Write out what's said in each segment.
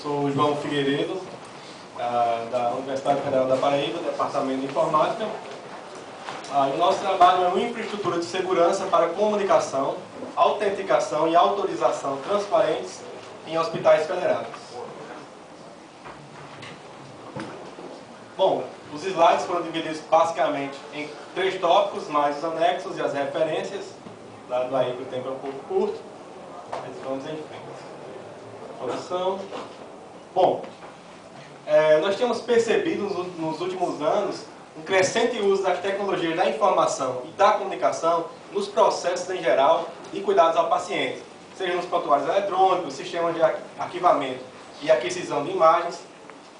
sou o João Figueiredo, da Universidade Federal da Paraíba, Departamento de Informática. O nosso trabalho é uma infraestrutura de segurança para comunicação, autenticação e autorização transparentes em hospitais federados. Bom, os slides foram divididos basicamente em 3 tópicos, mais os anexos e as referências, dado aí que o tempo é um pouco curto, mas vamos em frente. Produção. Bom, nós temos percebido nos últimos anos um crescente uso das tecnologias da informação e da comunicação nos processos em geral e cuidados ao paciente, seja nos prontuários eletrônicos, sistemas de arquivamento e aquisição de imagens.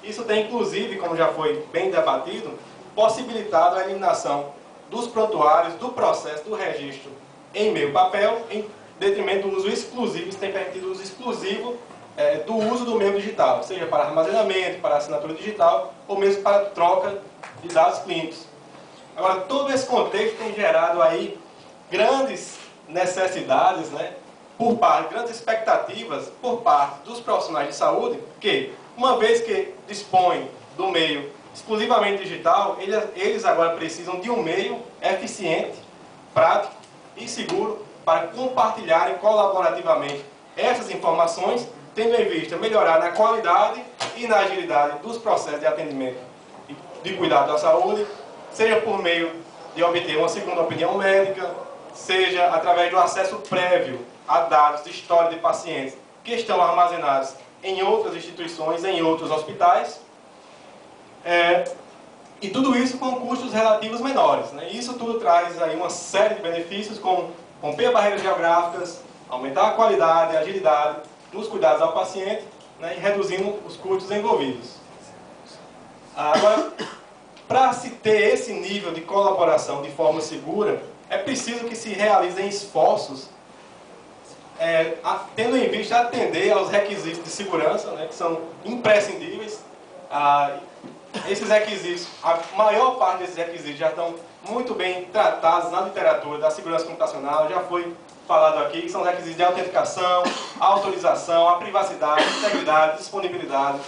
Isso tem, inclusive, como já foi bem debatido, possibilitado a eliminação dos prontuários, do processo, do registro em meio papel, em detrimento do uso exclusivo, isso tem permitido o uso exclusivo do uso do meio digital, seja para armazenamento, para assinatura digital, ou mesmo para troca de dados clínicos. Agora, todo esse contexto tem gerado aí grandes necessidades, grandes expectativas por parte dos profissionais de saúde, que, uma vez que dispõem do meio exclusivamente digital, eles agora precisam de um meio eficiente, prático e seguro para compartilharem colaborativamente essas informações, tendo em vista melhorar na qualidade e na agilidade dos processos de atendimento de cuidado da saúde, seja por meio de obter uma segunda opinião médica, seja através do acesso prévio a dados de história de pacientes que estão armazenados em outras instituições, em outros hospitais, e tudo isso com custos relativos menores. Isso tudo traz aí uma série de benefícios, como romper barreiras geográficas, aumentar a qualidade e agilidade dos cuidados ao paciente, e reduzindo os custos envolvidos. Agora, para se ter esse nível de colaboração de forma segura, é preciso que se realizem esforços tendo em vista atender aos requisitos de segurança, que são imprescindíveis. Esses requisitos, a maior parte desses requisitos já estão muito bem tratados na literatura da segurança computacional, já foi falado aqui, que são os requisitos de autenticação, autorização, a privacidade, integridade, disponibilidade,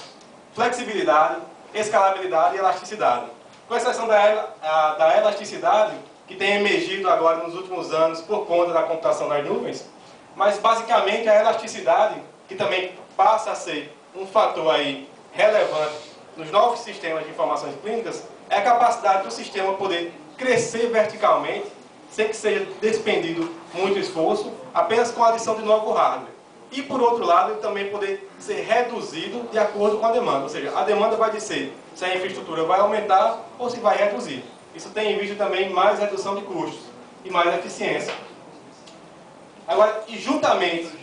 flexibilidade, escalabilidade e elasticidade. Com exceção da elasticidade, que tem emergido agora nos últimos anos por conta da computação das nuvens, mas basicamente a elasticidade, que também passa a ser um fator aí relevante nos novos sistemas de informações clínicas, é a capacidade do sistema poder crescer verticalmente, sem que seja despendido muito esforço, apenas com a adição de novo hardware. E, por outro lado, ele também poder ser reduzido de acordo com a demanda. Ou seja, a demanda vai dizer se a infraestrutura vai aumentar ou se vai reduzir. Isso tem em vista também mais redução de custos e mais eficiência. Agora, e juntamente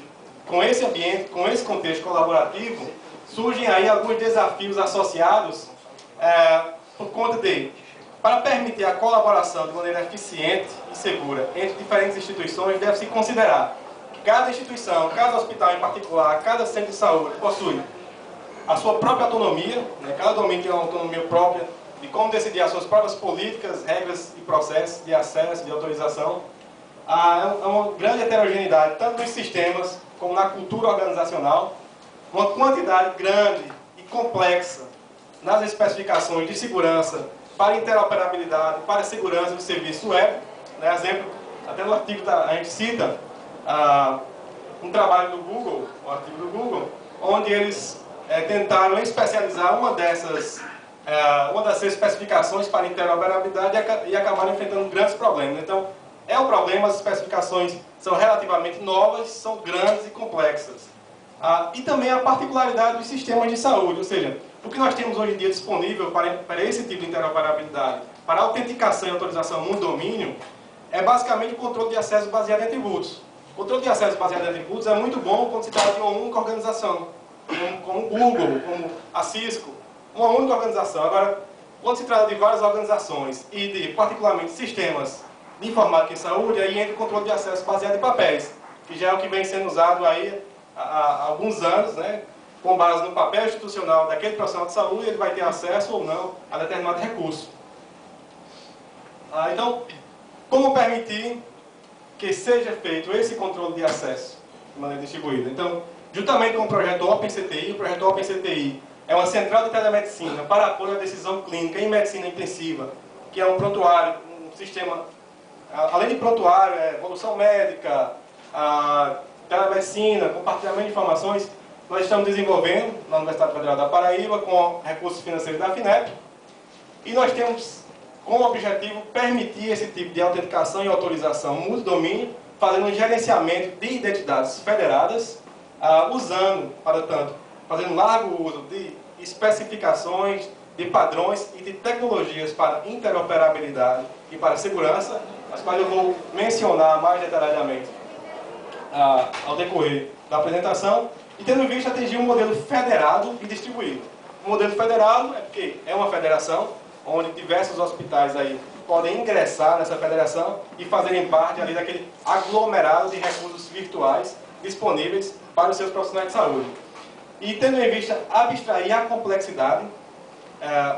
com esse ambiente, com esse contexto colaborativo, surgem aí alguns desafios associados por conta para permitir a colaboração de maneira eficiente e segura entre diferentes instituições, deve-se considerar que cada instituição, cada hospital em particular, cada centro de saúde possui a sua própria autonomia, cada domínio tem uma autonomia própria de como decidir as suas próprias políticas, regras e processos de acesso, de autorização. Há uma grande heterogeneidade, tanto nos sistemas como na cultura organizacional, uma quantidade grande e complexa nas especificações de segurança para interoperabilidade, para a segurança do serviço web. Exemplo, até no artigo a gente cita um trabalho do Google, um artigo do Google, onde eles tentaram especializar uma dessas especificações para interoperabilidade e acabaram enfrentando grandes problemas. Então, é um problema, as especificações são relativamente novas, são grandes e complexas. E também a particularidade dos sistemas de saúde, ou seja, o que nós temos hoje em dia disponível para esse tipo de interoperabilidade, para autenticação e autorização no domínio, é basicamente o controle de acesso baseado em atributos. O controle de acesso baseado em atributos é muito bom quando se trata de uma única organização, como o Google, como a Cisco, uma única organização. Agora, quando se trata de várias organizações e de, particularmente, sistemas de informática em saúde, aí entra o controle de acesso baseado em papéis, que já é o que vem sendo usado aí há alguns anos, com base no papel institucional daquele profissional de saúde, ele vai ter acesso ou não a determinado recurso. Então, como permitir que seja feito esse controle de acesso de maneira distribuída? Então, Juntamente com o projeto OpenCTI, o projeto OpenCTI é uma central de telemedicina para apoio à decisão clínica em medicina intensiva, que é um prontuário, um sistema, além de prontuário, evolução médica, telemedicina, compartilhamento de informações. Nós estamos desenvolvendo na Universidade Federal da Paraíba com recursos financeiros da FINEP, e nós temos como objetivo permitir esse tipo de autenticação e autorização multidomínio, fazendo um gerenciamento de identidades federadas, fazendo largo uso de especificações, de padrões e de tecnologias para interoperabilidade e para segurança, as quais eu vou mencionar mais detalhadamente ao decorrer da apresentação, e tendo em vista atingir um modelo federado e distribuído. O modelo federado é porque é uma federação, onde diversos hospitais aí podem ingressar nessa federação e fazerem parte ali daquele aglomerado de recursos virtuais disponíveis para os seus profissionais de saúde. E tendo em vista abstrair a complexidade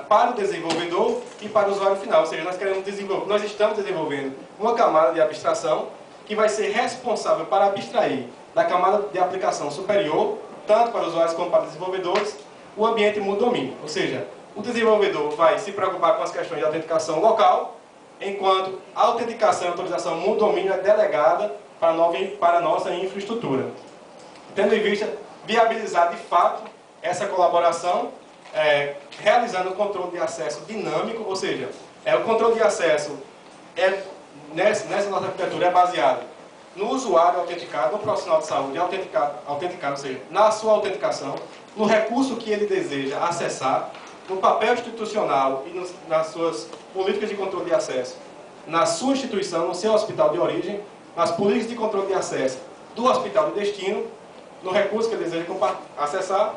para o desenvolvedor e para o usuário final, ou seja, nós estamos desenvolvendo uma camada de abstração que vai ser responsável para abstrair da camada de aplicação superior, tanto para usuários como para desenvolvedores, o ambiente multidomínio. Ou seja, o desenvolvedor vai se preocupar com as questões de autenticação local, enquanto a autenticação e autorização multidomínio é delegada para a nossa infraestrutura. Tendo em vista viabilizar de fato essa colaboração, realizando o controle de acesso dinâmico, ou seja, o controle de acesso nessa nossa arquitetura é baseado no usuário autenticado, no profissional de saúde autenticado, ou seja, na sua autenticação, no recurso que ele deseja acessar, no papel institucional e nas suas políticas de controle de acesso, na sua instituição, no seu hospital de origem, nas políticas de controle de acesso do hospital de destino, no recurso que ele deseja acessar,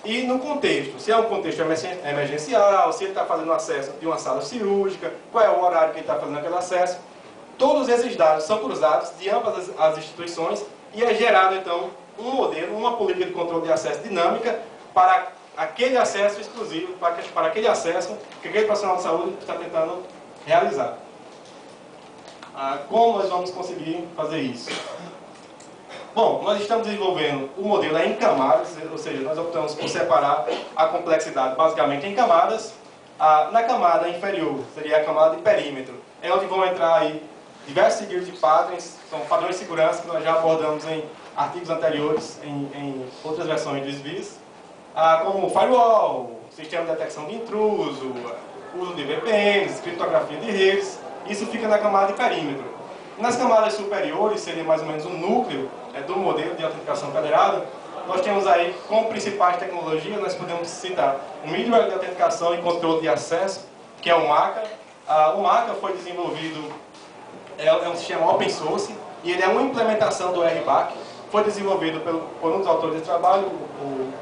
e no contexto, se é um contexto emergencial, se ele está fazendo acesso de uma sala cirúrgica, qual é o horário que ele está fazendo aquele acesso. Todos esses dados são cruzados de ambas as instituições e é gerado, então, um modelo, uma política de controle de acesso dinâmica para aquele acesso exclusivo, para aquele acesso que aquele profissional de saúde está tentando realizar. Como nós vamos conseguir fazer isso? Bom, nós estamos desenvolvendo o modelo em camadas, ou seja, nós optamos por separar a complexidade basicamente em camadas. Na camada inferior, seria a camada de perímetro, é onde vão entrar aí diversos seguidos de padrões, são padrões de segurança que nós já abordamos em artigos anteriores, em outras versões do SVIS, como firewall, sistema de detecção de intruso, uso de VPNs, criptografia de redes. Isso fica na camada de perímetro. Nas camadas superiores, seria mais ou menos o núcleo do modelo de autenticação federada. Nós temos aí, como principais tecnologias, nós podemos citar o middleware de autenticação e controle de acesso, que é o MACA. O MACA foi desenvolvido, é um sistema open source, e ele é uma implementação do RBAC. Foi desenvolvido por um dos autores desse trabalho, o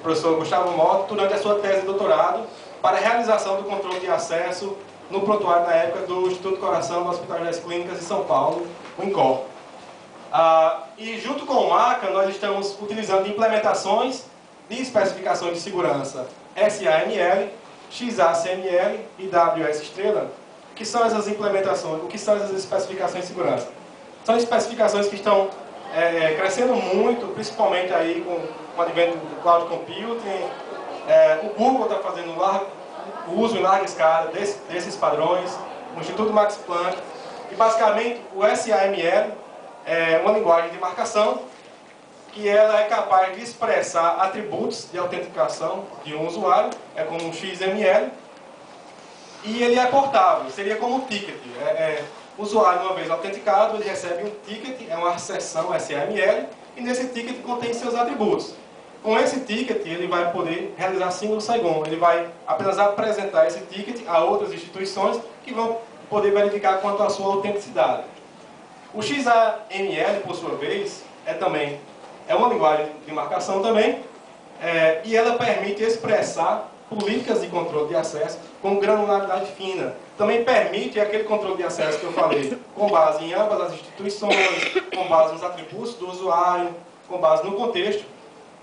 professor Gustavo Mota, durante a sua tese de doutorado, para a realização do controle de acesso no prontuário na época do Instituto Coração do Hospital das Clínicas de São Paulo, o INCOR. E junto com o MACA, nós estamos utilizando implementações de especificações de segurança SAML, XACML e WS Estrela. O que são essas implementações? O que são essas especificações de segurança? São especificações que estão crescendo muito, principalmente aí com o advento do cloud computing. O Google está fazendo o uso em larga escala desses padrões, o Instituto Max Planck. E basicamente o SAML é uma linguagem de marcação que ela é capaz de expressar atributos de autenticação de um usuário, é como um XML, e ele é portável, seria como um ticket. O usuário, uma vez autenticado, ele recebe um ticket, é uma seção SAML, e nesse ticket contém seus atributos. Com esse ticket, ele vai poder realizar single sign-on, ele vai apenas apresentar esse ticket a outras instituições que vão poder verificar quanto à sua autenticidade. O XAML, por sua vez, é uma linguagem de marcação também, e ela permite expressar políticas de controle de acesso com granularidade fina. Também permite aquele controle de acesso que eu falei, com base em ambas as instituições, com base nos atributos do usuário, com base no contexto.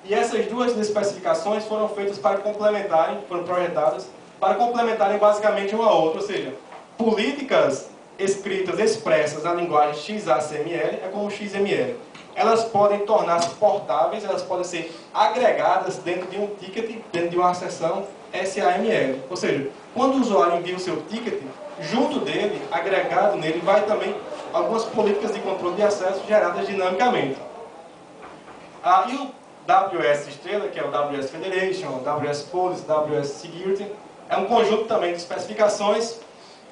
E essas duas especificações foram feitas para complementarem, foram projetadas para complementarem basicamente uma a outra, ou seja, políticas escritas, expressas na linguagem XACML é como XML. elas podem tornar-se portáveis, elas podem ser agregadas dentro de um ticket, dentro de uma seção SAML. Ou seja, quando o usuário envia o seu ticket, junto dele, agregado nele, vai também algumas políticas de controle de acesso geradas dinamicamente. E o WS Estrela, que é o WS Federation, WS Policy, WS Security, é um conjunto também de especificações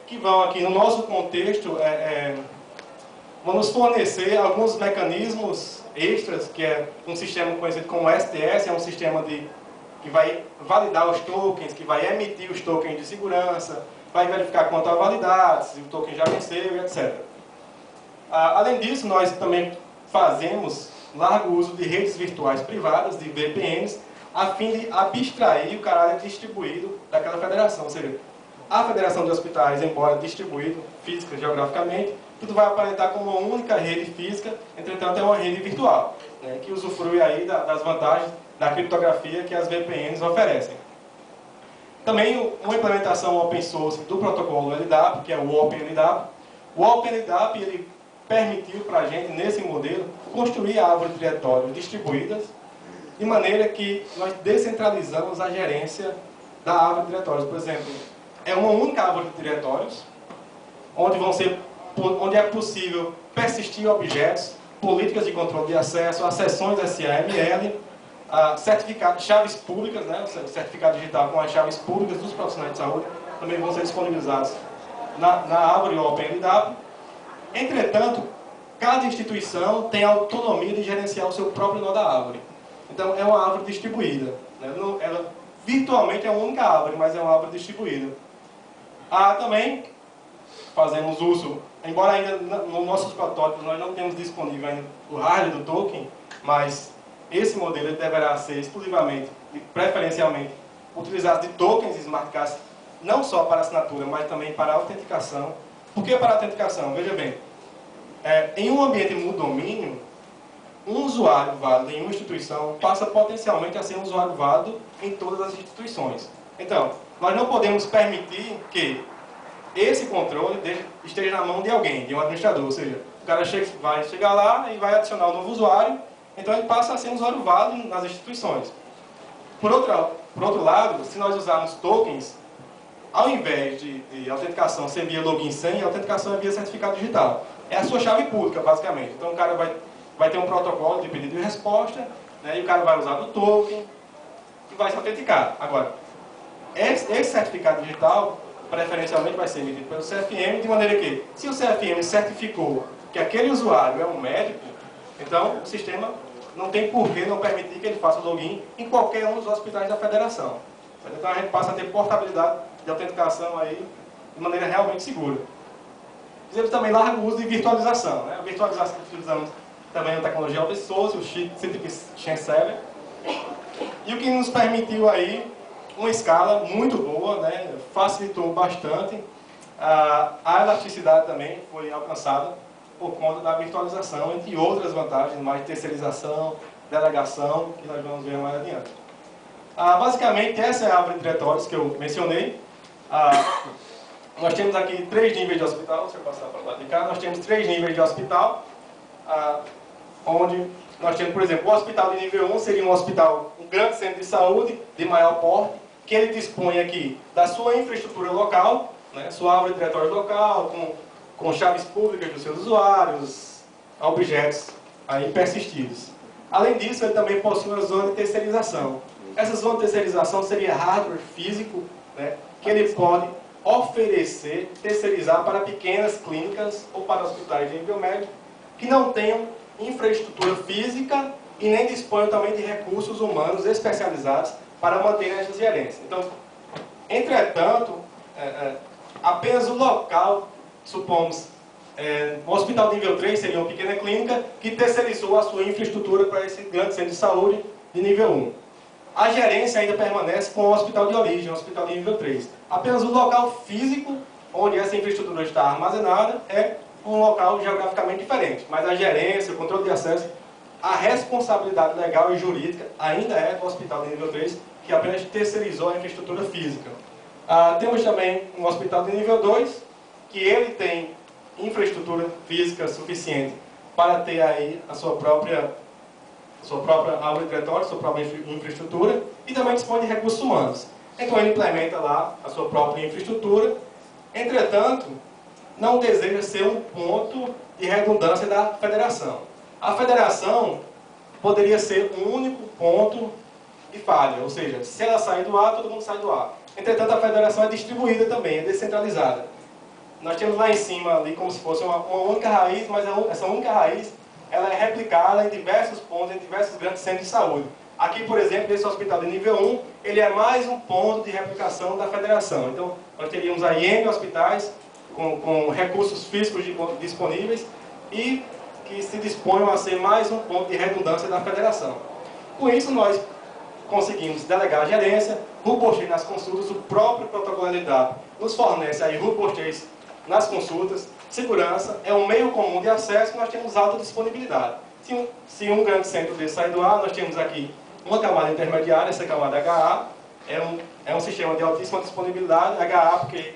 que vão aqui no nosso contexto vão nos fornecer alguns mecanismos extras, que é um sistema conhecido como STS, é um sistema que vai validar os tokens, que vai emitir os tokens de segurança, vai verificar quanto à validade, se o token já venceu, etc. Além disso, nós também fazemos largo uso de redes virtuais privadas, de VPNs, a fim de abstrair o caráter distribuído daquela federação. Ou seja, a federação de hospitais, embora distribuído física geograficamente, tudo vai aparentar como uma única rede física, entretanto é uma rede virtual, né, que usufrui aí das vantagens da criptografia que as VPNs oferecem. Também uma implementação open source do protocolo LDAP, que é o OpenLDAP. O OpenLDAP ele permitiu para a gente, nesse modelo, construir árvores de diretórios distribuídas, de maneira que nós descentralizamos a gerência da árvore de diretórios. Por exemplo, é uma única árvore de diretórios, onde é possível persistir objetos, políticas de controle de acesso, acessões SAML, certificados, chaves públicas, né, o certificado digital com as chaves públicas dos profissionais de saúde, também vão ser disponibilizados na árvore OpenLDAP. Entretanto, cada instituição tem a autonomia de gerenciar o seu próprio nó da árvore. Então, é uma árvore distribuída. Né? Ela virtualmente é uma única árvore, mas é uma árvore distribuída. Também fazemos uso, embora ainda nos nossos protótipos nós não temos disponível ainda o hardware do token, mas esse modelo ele deverá ser exclusivamente e preferencialmente utilizado de tokens smart cards, não só para assinatura, mas também para autenticação. Por que para autenticação? Veja bem, em um ambiente multidomínio, um usuário válido em uma instituição passa potencialmente a ser um usuário válido em todas as instituições. Então, nós não podemos permitir que esse controle esteja na mão de alguém, de um administrador. Ou seja, o cara vai chegar lá e vai adicionar um novo usuário, então ele passa a ser um usuário válido nas instituições. Por outro lado, se nós usarmos tokens, ao invés de autenticação ser via login e senha, a autenticação é via certificado digital. É a sua chave pública, basicamente. Então o cara vai ter um protocolo de pedido e resposta, né, e o cara vai usar do token e vai se autenticar. Agora, esse certificado digital, preferencialmente, vai ser emitido pelo CFM, de maneira que, se o CFM certificou que aquele usuário é um médico, então o sistema não tem por que não permitir que ele faça o login em qualquer um dos hospitais da federação. Então a gente passa a ter portabilidade de autenticação aí de maneira realmente segura. Fizemos também largo uso de virtualização. Né? A virtualização que utilizamos também a tecnologia open source, o Citrix Chancellor, e o que nos permitiu aí uma escala muito boa, né? Facilitou bastante. A elasticidade também foi alcançada por conta da virtualização, entre outras vantagens, mais terceirização, delegação, que nós vamos ver mais adiante. Basicamente, essa é a árvore de diretórios que eu mencionei. Nós temos aqui 3 níveis de hospital. Deixa eu passar para o lado de cá. Nós temos 3 níveis de hospital, onde nós temos, por exemplo, o hospital de nível 1 seria um grande centro de saúde de maior porte, que ele dispõe aqui da sua infraestrutura local, né, sua árvore de diretórios local, com chaves públicas dos seus usuários, objetos aí persistidos. Além disso, ele também possui uma zona de terceirização. Essa zona de terceirização seria hardware físico, né, que ele pode oferecer, terceirizar para pequenas clínicas ou para hospitais de nível médio que não tenham infraestrutura física e nem dispõem também de recursos humanos especializados para manter essa gerência. Então, entretanto, apenas o local, supomos, o hospital de nível 3 seria uma pequena clínica que terceirizou a sua infraestrutura para esse grande centro de saúde de nível 1. A gerência ainda permanece com o hospital de origem, o hospital de nível 3. Apenas o local físico onde essa infraestrutura está armazenada é um local geograficamente diferente. Mas a gerência, o controle de acesso, a responsabilidade legal e jurídica ainda é do hospital de nível 3, que apenas terceirizou a infraestrutura física. Temos também um hospital de nível 2, que ele tem infraestrutura física suficiente para ter aí a sua própria árvore diretória, sua própria infraestrutura, e também dispõe de recursos humanos. Então ele implementa lá a sua própria infraestrutura, entretanto, não deseja ser um ponto de redundância da federação. A federação poderia ser um único ponto de falha, ou seja, se ela sair do A, todo mundo sai do A. Entretanto, a federação é distribuída também, é descentralizada. Nós temos lá em cima, ali, como se fosse uma única raiz, mas essa única raiz ela é replicada em diversos pontos, em diversos grandes centros de saúde. Aqui, por exemplo, esse hospital de nível 1, ele é mais um ponto de replicação da federação. Então, nós teríamos aí N hospitais com recursos físicos disponíveis e que se disponham a ser mais um ponto de redundância da federação. Com isso, nós conseguimos delegar a gerência, robustez nas consultas, o próprio protocolo LDAP nos fornece aí robustez nas consultas, segurança, é um meio comum de acesso, nós temos alta disponibilidade. Se um grande centro desse sair do ar, nós temos aqui uma camada intermediária, essa camada HA, é um sistema de altíssima disponibilidade, HA porque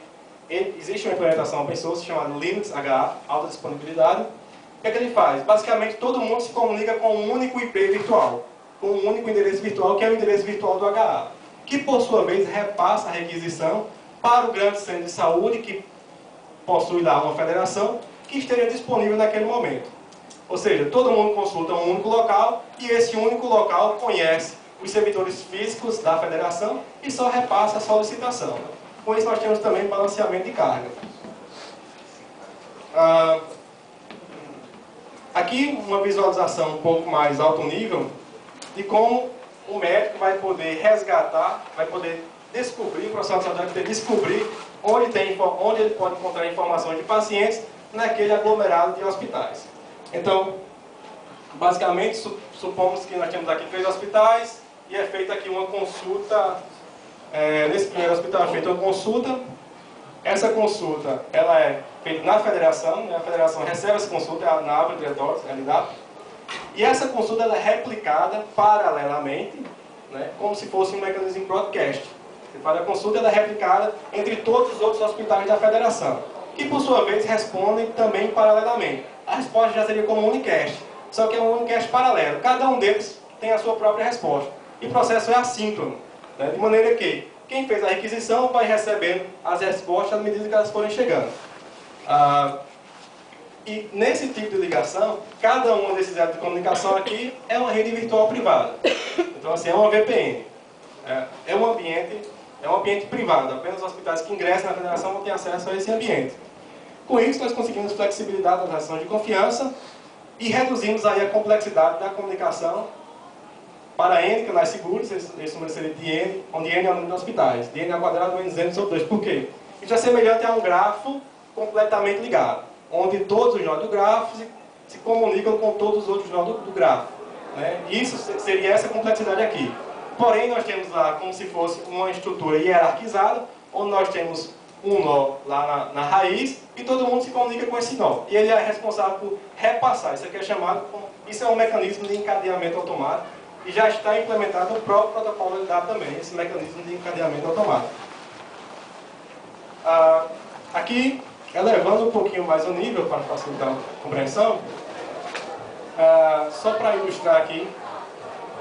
existe uma implementação open source chamada Linux HA, alta disponibilidade. O que é que ele faz? Basicamente todo mundo se comunica com um único IP virtual, com um único endereço virtual, que é o endereço virtual do HA, que por sua vez repassa a requisição para o grande centro de saúde, que possui lá uma federação, que esteja disponível naquele momento. Ou seja, todo mundo consulta um único local, e esse único local conhece os servidores físicos da federação e só repassa a solicitação. Com isso nós temos também balanceamento de carga. Aqui uma visualização um pouco mais alto nível de como o médico vai poder resgatar, vai poder descobrir, o profissional de saúde vai poder descobrir onde ele pode encontrar informações de pacientes naquele aglomerado de hospitais. Então, basicamente, supomos que nós temos aqui 3 hospitais e é feita aqui uma consulta. Nesse primeiro hospital é feita uma consulta. Essa consulta ela é feita na federação, né? A federação recebe essa consulta na árvore diretória, LDAP, e essa consulta ela é replicada paralelamente, né? Como se fosse um mecanismo broadcast. Você faz a consulta, ela é replicada entre todos os outros hospitais da federação, que por sua vez respondem também paralelamente. A resposta já seria como um unicast, só que é um unicast paralelo. Cada um deles tem a sua própria resposta. E o processo é assíncrono, né? De maneira que quem fez a requisição vai recebendo as respostas à medida que elas forem chegando. E nesse tipo de ligação, cada um desses entes de comunicação aqui é uma rede virtual privada. Então, assim, é uma VPN. É um ambiente privado. Apenas os hospitais que ingressam na federação vão ter acesso a esse ambiente. Com isso, nós conseguimos flexibilidade das relações de confiança e reduzimos aí a complexidade da comunicação para N canais seguros, esse número seria de N, onde N é o número de hospitais. De N ao quadrado menos N sobre 2. Por quê? Isso é semelhante a um grafo completamente ligado, onde todos os nó do grafo se comunicam com todos os outros nó do grafo, né? Isso seria essa complexidade aqui. Porém, nós temos lá como se fosse uma estrutura hierarquizada, onde nós temos um nó lá na raiz e todo mundo se comunica com esse nó. E ele é responsável por repassar. Isso aqui é chamado, isso é um mecanismo de encadeamento automático e já está implementado no próprio protocolo LDAP também, esse mecanismo de encadeamento automático. Aqui, elevando um pouquinho mais o nível para facilitar a compreensão, só para ilustrar aqui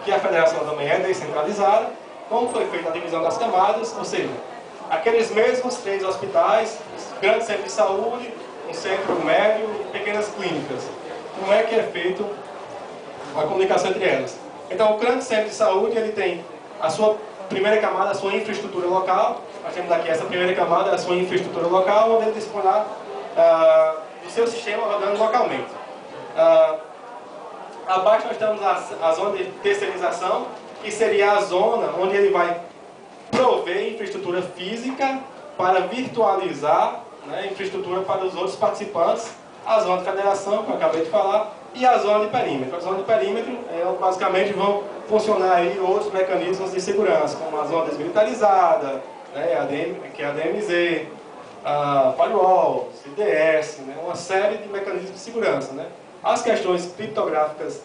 que a federação também é descentralizada, como foi feita a divisão das camadas, ou seja, aqueles mesmos 3 hospitais, grandes centros de saúde, um centro médio e pequenas clínicas. Como é que é feito a comunicação entre elas? Então, o grande centro de saúde ele tem a sua primeira camada, a sua infraestrutura local. Nós temos aqui essa primeira camada, a sua infraestrutura local, onde ele dispõe do seu sistema rodando localmente. Abaixo nós temos a zona de terceirização, que seria a zona onde ele vai prover infraestrutura física para virtualizar, né, infraestrutura para os outros participantes, a zona de federação, que eu acabei de falar, e a zona de perímetro. A zona de perímetro, basicamente, vão funcionar aí outros mecanismos de segurança, como a zona desmilitarizada, né, que é a DMZ, a firewall, CDS, né, uma série de mecanismos de segurança, né. As questões criptográficas,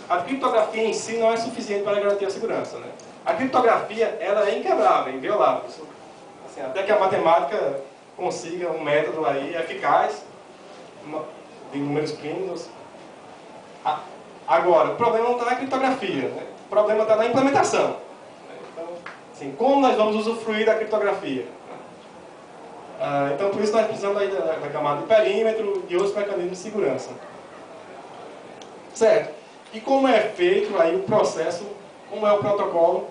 a criptografia em si não é suficiente para garantir a segurança, né. A criptografia, ela é inquebrável, inviolável. Assim, até que a matemática consiga um método aí eficaz, de números primos, Agora, o problema não está na criptografia, né? O problema está na implementação. Então, assim, como nós vamos usufruir da criptografia? Então, por isso nós precisamos aí da camada de perímetro e outros mecanismos de segurança. Certo? E como é feito aí o processo, como é o protocolo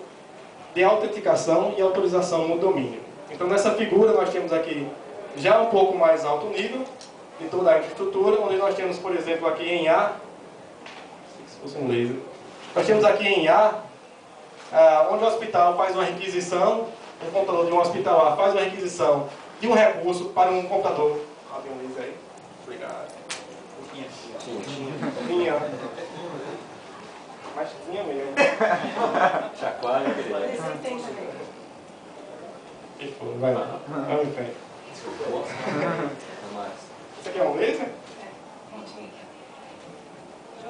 de autenticação e autorização no domínio? Então, nessa figura nós temos aqui já um pouco mais alto nível de toda a infraestrutura, onde nós temos, por exemplo, aqui em A, se fosse um laser, nós temos aqui em A, onde o hospital faz uma requisição, o computador de um hospital A faz uma requisição de um recurso para um computador. Tem um laser aí? Obrigado. Tinha. Mas tinha mesmo. Chacoalha, querido. Vai lá. Vamos em frente. Isso aqui é um laser?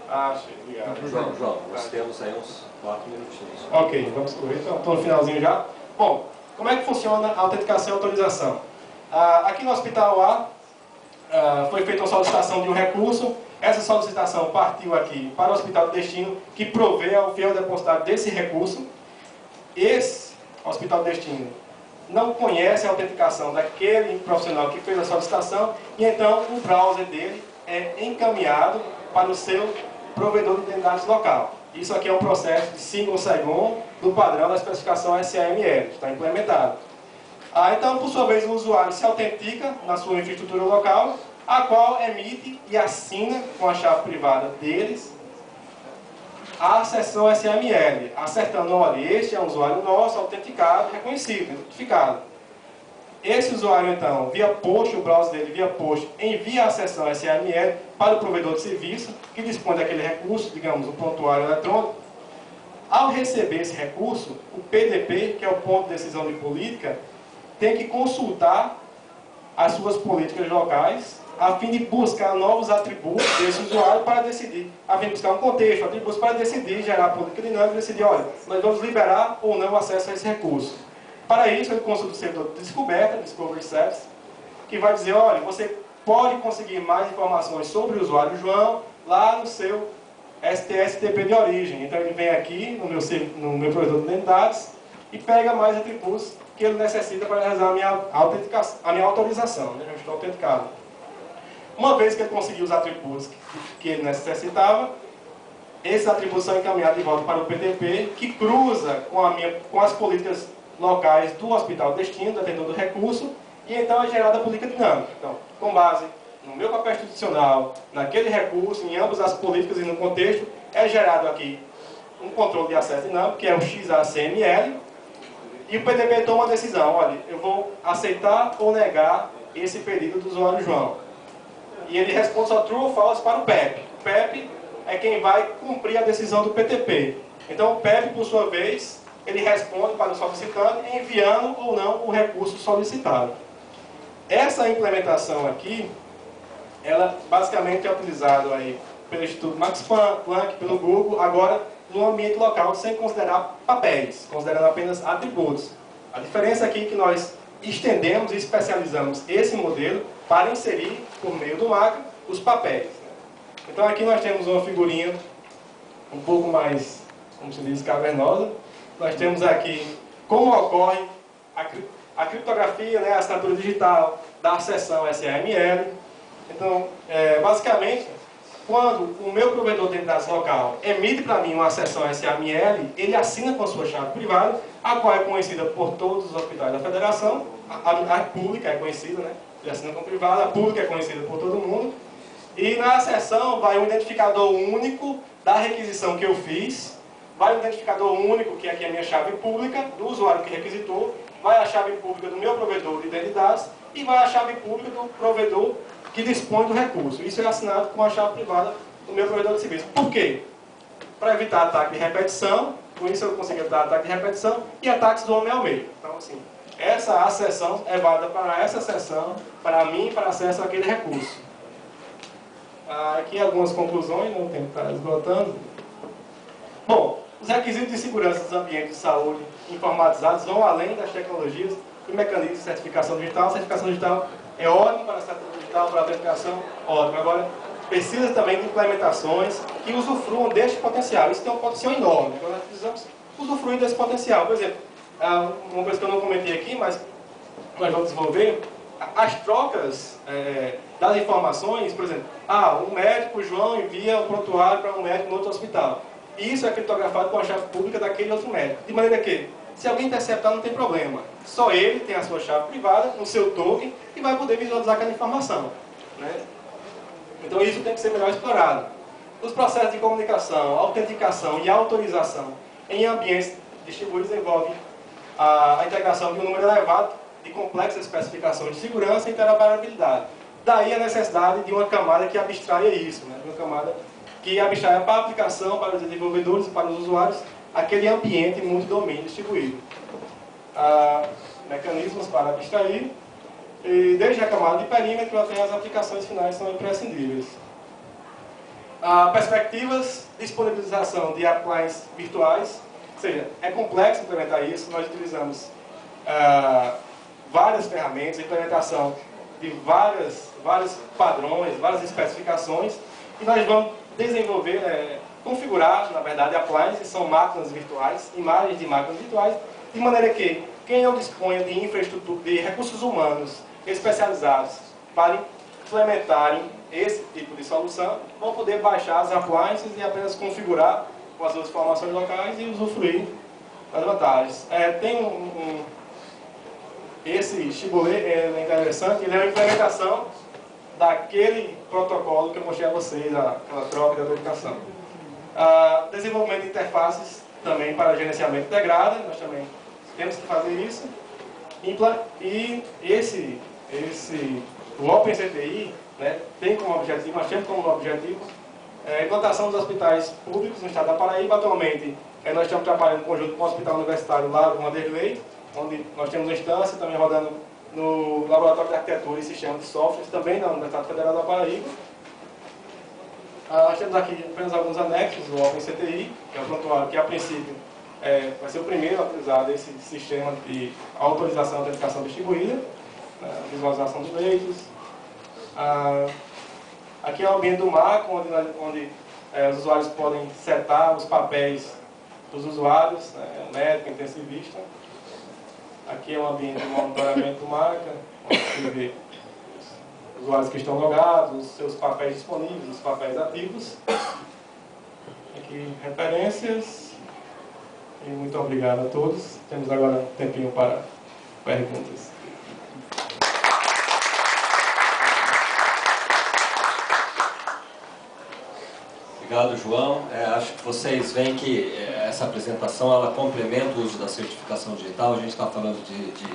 Achei, obrigado. João, nós temos aí uns 4 minutinhos. Ok, vamos correr. Então, estou no finalzinho já. Bom, como é que funciona a autenticação e autorização? Aqui no Hospital A, foi feita uma solicitação de um recurso. Essa solicitação partiu aqui para o Hospital de Destino, que provê ao fiel depositário desse recurso. Esse Hospital de Destino não conhece a autenticação daquele profissional que fez a solicitação, e então o browser dele é encaminhado para o seu provedor de identidade local. Isso aqui é um processo de single sign-on do padrão da especificação SAML, está implementado. Então, por sua vez, o usuário se autentica na sua infraestrutura local, a qual emite e assina com a chave privada deles a sessão SAML, acertando, olha, este é um usuário nosso, autenticado, reconhecido, identificado. Esse usuário, então, via post, o browser dele via post, envia a sessão SAML para o provedor de serviço, que dispõe daquele recurso, digamos, o prontuário eletrônico. Ao receber esse recurso, o PDP, que é o ponto de decisão de política, tem que consultar as suas políticas locais, a fim de buscar novos atributos desse usuário para decidir, a fim de buscar um contexto, atributos para decidir, gerar a política dinâmica e decidir, olha, nós vamos liberar ou não o acesso a esse recurso. Para isso, ele consulta o servidor de descoberta, Discovery Service, que vai dizer, olha, você pode conseguir mais informações sobre o usuário João lá no seu STSTP de origem. Então, ele vem aqui no meu provedor de identidades e pega mais atributos que ele necessita para realizar a minha autorização. Né? Eu estou autenticado. Uma vez que ele conseguiu os atributos que ele necessitava, esses atributos são encaminhados de volta para o PTP, que cruza com as políticas locais do Hospital Destino, detentor do recurso, e então é gerada a política dinâmica. Então, com base no meu papel institucional, naquele recurso, em ambas as políticas e no contexto, é gerado aqui um controle de acesso dinâmico, que é o XACML, e o PTP toma a decisão, olha, eu vou aceitar ou negar esse pedido do usuário João. E ele responde só true ou false para o PEP. O PEP é quem vai cumprir a decisão do PTP. Então o PEP, por sua vez, ele responde para o solicitante enviando ou não o recurso solicitado. Essa implementação aqui, ela basicamente é utilizada aí pelo Instituto Max Planck, pelo Google, agora no ambiente local, sem considerar papéis, considerando apenas atributos. A diferença aqui é que nós estendemos e especializamos esse modelo para inserir, por meio do macro, os papéis. Então aqui nós temos uma figurinha um pouco mais, como se diz, cavernosa. Nós temos aqui como ocorre a criptografia, né, a assinatura digital da sessão SAML. Então, basicamente, quando o meu provedor de identidade local emite para mim uma sessão SAML, ele assina com a sua chave privada, a qual é conhecida por todos os hospitais da federação. A pública é conhecida, né? Ele assina com privada, a pública é conhecida por todo mundo. E na sessão vai um identificador único da requisição que eu fiz, vai um identificador único, que é aqui a minha chave pública, do usuário que requisitou, vai a chave pública do meu provedor de identidades e vai a chave pública do provedor que dispõe do recurso. Isso é assinado com a chave privada do meu provedor de serviço. Por quê? Para evitar ataque de repetição, com isso eu consigo evitar ataque de repetição e ataques do homem ao meio. Então, assim, essa acessão é válida para essa sessão, para mim, para acesso àquele recurso. Aqui algumas conclusões, não tem que estar esgotando. Bom, os requisitos de segurança dos ambientes de saúde informatizados vão além das tecnologias e mecanismos de certificação digital. A certificação digital é ótima para a certificação digital, para a autenticação, ótimo. Agora, precisa também de implementações que usufruam deste potencial. Isso tem um potencial enorme. Então, nós precisamos usufruir desse potencial. Por exemplo, uma coisa que eu não comentei aqui, mas nós vamos desenvolver, as trocas das informações, por exemplo, um médico, o João, envia um prontuário para um médico no outro hospital. E isso é criptografado com a chave pública daquele outro médico. De maneira que, se alguém interceptar, não tem problema. Só ele tem a sua chave privada, o seu token, e vai poder visualizar aquela informação, né? Então isso tem que ser melhor explorado. Os processos de comunicação, autenticação e autorização em ambientes distribuídos envolvem a integração de um número elevado de complexas especificações de segurança e interoperabilidade. Daí a necessidade de uma camada que abstraia isso, né? Uma camada que abstraia para a aplicação, para os desenvolvedores e para os usuários, aquele ambiente multidomínio distribuído. Mecanismos para abstrair, e desde a camada de perímetro até as aplicações finais são imprescindíveis. Perspectivas, disponibilização de appliances virtuais, ou seja, é complexo implementar isso, nós utilizamos várias ferramentas, implementação de vários padrões, várias especificações, e nós vamos desenvolver, configurar, na verdade, appliances, que são máquinas virtuais, imagens de máquinas virtuais, de maneira que quem não disponha de infraestrutura, de recursos humanos especializados para implementarem esse tipo de solução, vão poder baixar as appliances e apenas configurar com as suas informações locais e usufruir das vantagens. Esse Shibboleth é interessante, ele é uma implementação daquele protocolo que eu mostrei a vocês, aquela troca de autenticação. Desenvolvimento de interfaces também para gerenciamento integrado, nós também temos que fazer isso. E o OpenCTI, né, tem como objetivo, nós temos como objetivo a implantação dos hospitais públicos no estado da Paraíba. Atualmente, nós estamos trabalhando em conjunto com o Hospital Universitário lá do Vanderlei, onde nós temos uma instância também rodando no Laboratório de Arquitetura e Sistemas de Softwares, também na Universidade Federal da Paraíba. Nós temos aqui apenas alguns anexos do OpenCTI, que é o prontuário que, a princípio, vai ser o primeiro a utilizar esse sistema de autorização e autenticação distribuída, visualização dos leitos. Aqui é o ambiente do MAC, onde os usuários podem setar os papéis dos usuários, médico, intensivista. Aqui é o ambiente de monitoramento do MAC, onde você vê os usuários que estão logados, os seus papéis disponíveis, os papéis ativos. Aqui, referências. E muito obrigado a todos. Temos agora um tempinho para perguntas. Obrigado, João. Acho que vocês veem que essa apresentação ela complementa o uso da certificação digital. A gente está falando de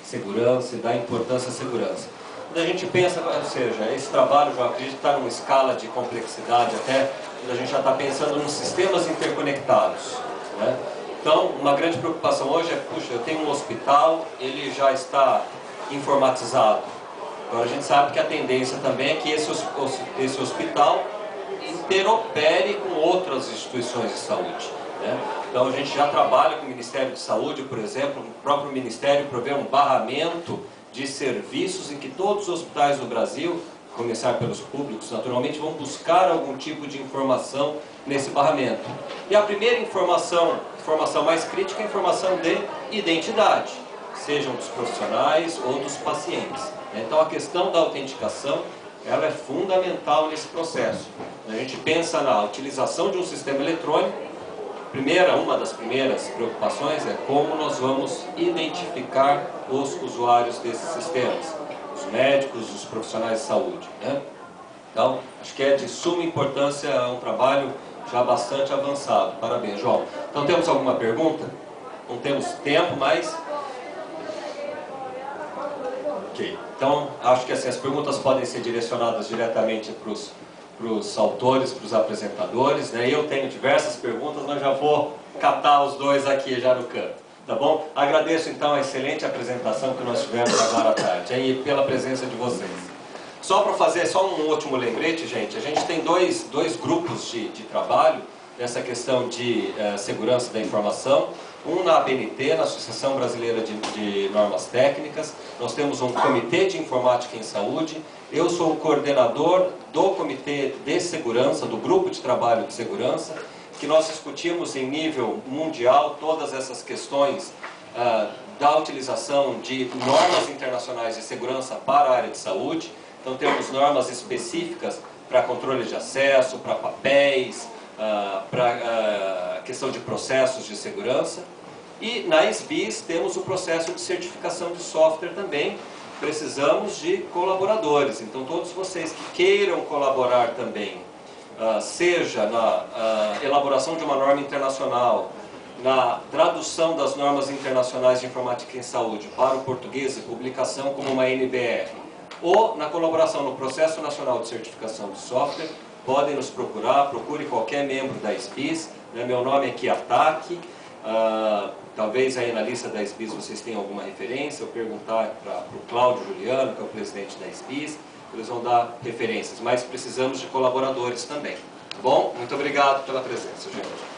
segurança e da importância da segurança. Quando a gente pensa, ou seja, esse trabalho, eu acredito, está numa escala de complexidade até, quando a gente já está pensando nos sistemas interconectados, né? Então, uma grande preocupação hoje é, puxa, eu tenho um hospital, ele já está informatizado. Agora a gente sabe que a tendência também é que esse hospital interopere com outras instituições de saúde, né? Então a gente já trabalha com o Ministério de Saúde, por exemplo, o próprio Ministério provê um barramento de serviços em que todos os hospitais do Brasil, começar pelos públicos, naturalmente, vão buscar algum tipo de informação nesse barramento. E a primeira informação mais crítica é a informação de identidade, sejam dos profissionais ou dos pacientes. Então a questão da autenticação, ela é fundamental nesse processo. A gente pensa na utilização de um sistema eletrônico, uma das primeiras preocupações é como nós vamos identificar os usuários desses sistemas, os médicos, os profissionais de saúde, né? Então, acho que é de suma importância, é um trabalho já bastante avançado. Parabéns, João. Então, temos alguma pergunta? Não temos tempo, mas... Ok. Então, acho que assim, as perguntas podem ser direcionadas diretamente para os autores, para os apresentadores, né? Eu tenho diversas perguntas, mas já vou catar os dois aqui já no canto, tá bom? Agradeço então a excelente apresentação que nós tivemos agora à tarde e pela presença de vocês. Só para fazer só um último lembrete, gente, a gente tem dois grupos de trabalho nessa questão de segurança da informação. um na ABNT, na Associação Brasileira de Normas Técnicas. Nós temos um Comitê de Informática em Saúde. Eu sou o coordenador do Comitê de Segurança, do Grupo de Trabalho de Segurança, que nós discutimos em nível mundial todas essas questões da utilização de normas internacionais de segurança para a área de saúde. Então temos normas específicas para controle de acesso, para papéis, para questão de processos de segurança. E na SBIS temos o processo de certificação de software também. Precisamos de colaboradores, então todos vocês que queiram colaborar também, seja na elaboração de uma norma internacional, na tradução das normas internacionais de informática em saúde para o português e publicação como uma NBR, ou na colaboração no processo nacional de certificação de software, podem nos procurar, procure qualquer membro da SBIS. Meu nome é Kiyotaki. Talvez aí na lista da SBIS vocês tenham alguma referência, ou perguntar para o Cláudio Juliano, que é o presidente da SBIS, eles vão dar referências, mas precisamos de colaboradores também. Tá bom? Muito obrigado pela presença, gente.